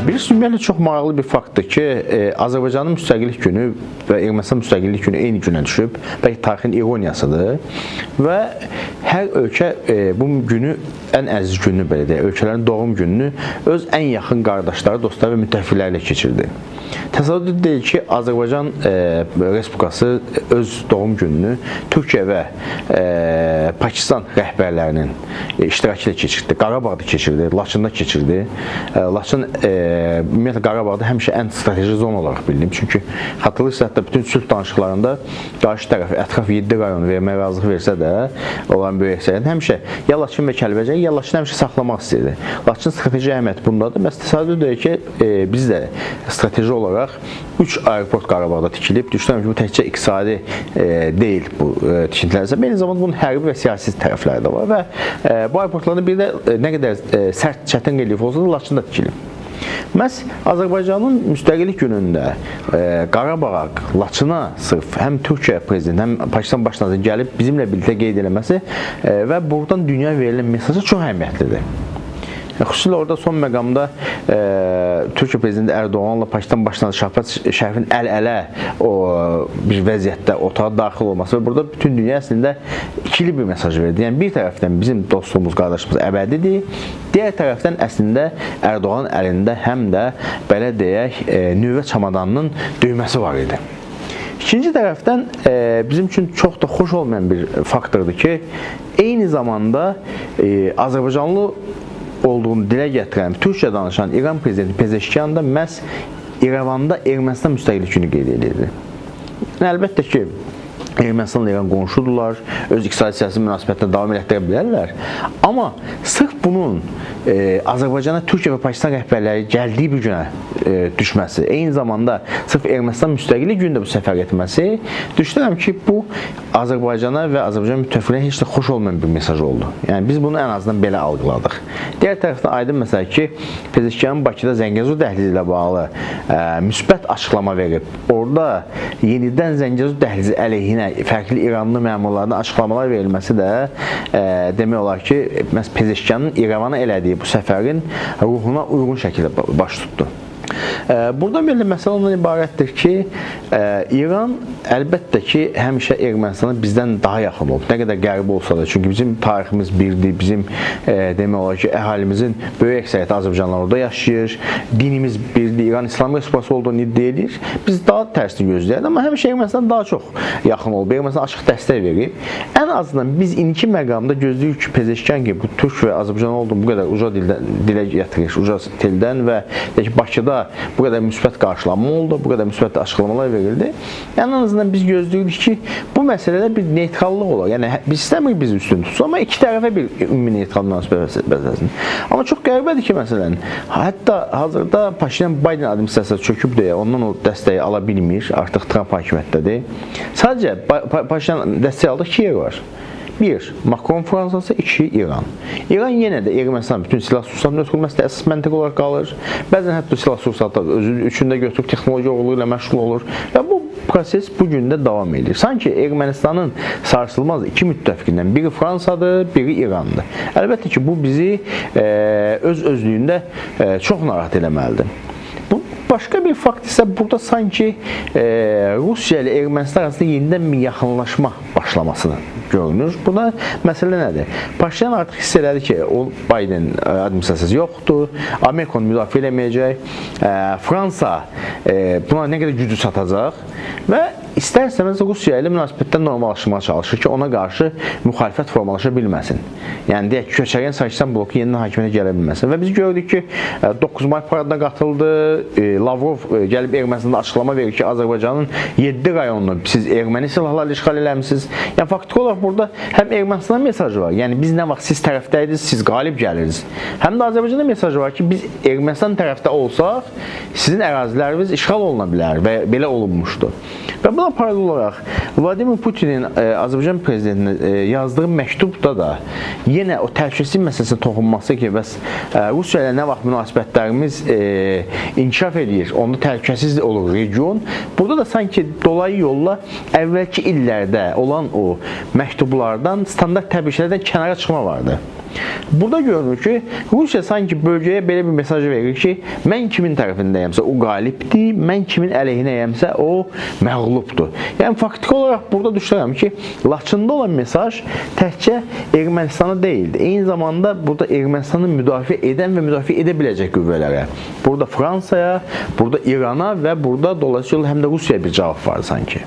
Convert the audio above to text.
Birisi ümumiyyətlə çox maraqlı bir faktdır ki, Azərbaycanın müstəqillik günü və Ermənistan müstəqillik günü eyni günə düşüb. Bəlkə tarixin ironiyasıdır və hər ölkə bu günü, ən əziz gününü belə deyək, ölkələrin doğum gününü öz ən yaxın qardaşları, dostları və müttəfiqləri ilə keçirdi. Təsadüf deyil ki, Azərbaycan Respublikası öz doğum gününü Türkiyə və Pakistan rəhbərlərinin iştirakı ilə keçirdi. Qarabağda keçirdi, Laçında keçirdi. Laçın ümumiyyətlə Qarabağda həmişə ən strateji zona olaraq bilinib. Çünki xatırlayırsınız, hətta bütün sülh danışıqlarında qarşı tərəf ətraf 7 rayon verməyə razılıq versə də, olan böyük əksəriyyət həmişə ya Laçın və Kəlbəcər, ya Laçını həmişə saxlamaq istəyirdi. Laçın strateji əhəmiyyəti bundadır. Bəs təsadüf deyil ki, biz də strateji olaraq 3 aeroport Qarabağda tikilib. Düşünürəm ki, bu təkcə iqtisadi deyil bu tikintilərsə, eyni zamanda bunun hərbi və siyasi tərəfləri də var və bu aeroportların bir də nə qədər sərt, çətin relief olsa da Laçında tikilib. Məhz Azərbaycanın müstəqillik günündə Qarabağa, Laçına sırf həm Türkiyə prezidenti, həm Pakistan baş naziri gəlib bizimlə birlikdə qeyd eləməsi və buradan dünyaya verilən mesajı çox əhəmiyyətlidir. Xüsusilə orada son məqamda Türkiyə prezidenti Ərdoğanla Pakistan baş naziri Şahbaz Şərifin əl-ələ bir vəziyyətdə otağa daxil olması və burada bütün dünya əslində ikili bir mesaj verdi. Yəni bir tərəfdən bizim dostluğumuz, qardaşımız əbədidir, digər tərəfdən əslində Ərdoğanın əlində həm də belə deyək nüvə çamadanının düyməsi var idi. İkinci tərəfdən bizim üçün çox da xoş olmayan bir faktordur ki, eyni zamanda Azərbaycanlı olduğunu dilə gətirən, Türkçə danışan İran prezidenti Pezeşkiyan da məhz İrəvanda Ermənistan müstəqillik günü qeyd edirdi. Əlbəttə ki, Ermənistanla İran qonşudurlar, öz iqtisadi siyasi münasibətlə davam etdirə bilərlər. Amma sırf bunun Azərbaycana Türkiyə və Pakistan rəhbərləri gəldiyi bir günə düşməsi, eyni zamanda sırf Ermənistan müstəqillik günündə bu səfər etməsi, düşünürəm ki, bu Azərbaycana və Azərbaycan müttəfiqlərinə heç də xoş olmayan bir mesaj oldu. Yəni biz bunu ən azından belə algıladıq. Digər tərəfdən aydın məsələ ki, Pezeşkiyanın Bakıda Zəngəzur dəhlizi ilə bağlı müsbət açıqlama verib, orada yenidən Zəngəzur dəhlizi əleyhinə fərqli İranlı məmurlarına açıqlamalar verilməsi də demək olar ki, Pezeşkiyanın İrəvana elədiyi bu səfərin ruhuna uyğun şəkildə baş tutdu. Buradan belə məsələ ondan ibarətdir ki, İran əlbəttə ki, həmişə Ermənistana bizdən daha yaxın olub. Nə qədər qəribə olsa da, çünki bizim tariximiz birdir, bizim demək olar ki, əhalimizin böyük əksəriyyəti Azərbaycanlar orada yaşayır, dinimiz birdir, İran İslam Respublikası olduğunu iddia edir. Biz daha tərsini gözləyirdik, amma həmişə Ermənistan daha çox yaxın olub, Ermənistan açıq dəstək verib. Ən azından biz indiki məqamda gözləyirik ki, Pezeşkiyan ki, bu Türk və Azərbaycan olduğunu bu qədər uca dilə gətirir, uca dildən və Bakıda bu qədər müsbət qarşılanma oldu, bu qədər müsbət açıqlamalar verildi. Yəni, en azından biz gözləyirik ki, bu məsələdə bir neytrallıq olar. Yəni, biz istəmirik bizi üstün tutsun, amma iki tərəfə bir ümumi neytral münasibət bəzəsin. Amma çox qəribədir ki, məsələn, hətta hazırda Paşinyan-Biden administrasiyası çöküb deyə, ondan o dəstəyi ala bilmir, artıq Trump hakimiyyətdədir. Sadəcə Paşinyan dəstəyi aldı, iki yer var. 1. Makron Fransası, 2. İran. İran yenə də Ermənistan bütün silah-sursatını ötürülməsi də əsas məntiq olaraq qalır. Bəzən hətta silah-sursatı özü üçündə götürüb texnologiya oğurluğu ilə məşğul olur və bu proses bu gün də davam edir. Sanki Ermənistanın sarsılmaz iki müttəfiqindən biri Fransadır, biri İrandır. Əlbəttə ki, bu bizi öz-özlüyündə çox narahat eləməlidir. Başqa bir fakt isə burada sanki Rusiya ilə Ermənistan arasında yenidən bir yaxınlaşma başlamasını görünür. Buna məsələ nədir? Paşinyan artıq hiss elədi ki, o Biden administrasiyası yoxdur, Amerika onu müdafiə eləməyəcək, Fransa buna nə qədər gücü çatacaq və İstər-istəməz Rusiya ilə münasibətdən normallaşmağa çalışır ki, ona qarşı müxalifət formalaşa bilməsin. Yəni, deyək ki, Köçərgən Sarkisyan bloku yenidən hakimiyyətə gələ bilməsin. Və biz gördük ki, 9 may paradına qatıldı, Lavrov gəlib Ermənistanda açıqlama verir ki, Azərbaycanın 7 rayonunu siz erməni silahlarla işğal eləmişsiniz. Yəni, faktiki olaraq burada həm Ermənistanın mesajı var, yəni biz nə vaxt siz tərəfdəydiniz, siz qalib gəlirsiniz. Həm də Azərbaycanın mesajı var ki, biz Ermənistan tərəfdə olsaq, sizin əraziləriniz işğal oluna bilər və belə olunmuşdur. Və buna paralel olaraq Vladimir Putinin Azərbaycan prezidentinə yazdığı məktubda da yenə o təhlükəsizlik məsələsinə toxunması ki, bəs Rusiya ilə nə vaxt münasibətlərimiz inkişaf edir, onda təhlükəsiz olur region. Burada da sanki dolayı yolla əvvəlki illərdə olan o məktublardan, standart təbriklərdən kənara çıxma vardı. Burada görünür ki, Rusiya sanki bölgəyə belə bir mesaj verir ki, mən kimin tərəfindəyəmsə o qalibdir, mən kimin əleyhinəyəmsə o məğlubdur. Yəni faktiki olaraq burada düşünürəm ki, Laçında olan mesaj təkcə Ermənistana deyildi. Eyni zamanda burada Ermənistanı müdafiə edən və müdafiə edə biləcək qüvvələrə, burada Fransaya, burada İrana və burada dolayısıyla həm də Rusiyaya bir cavab var sanki.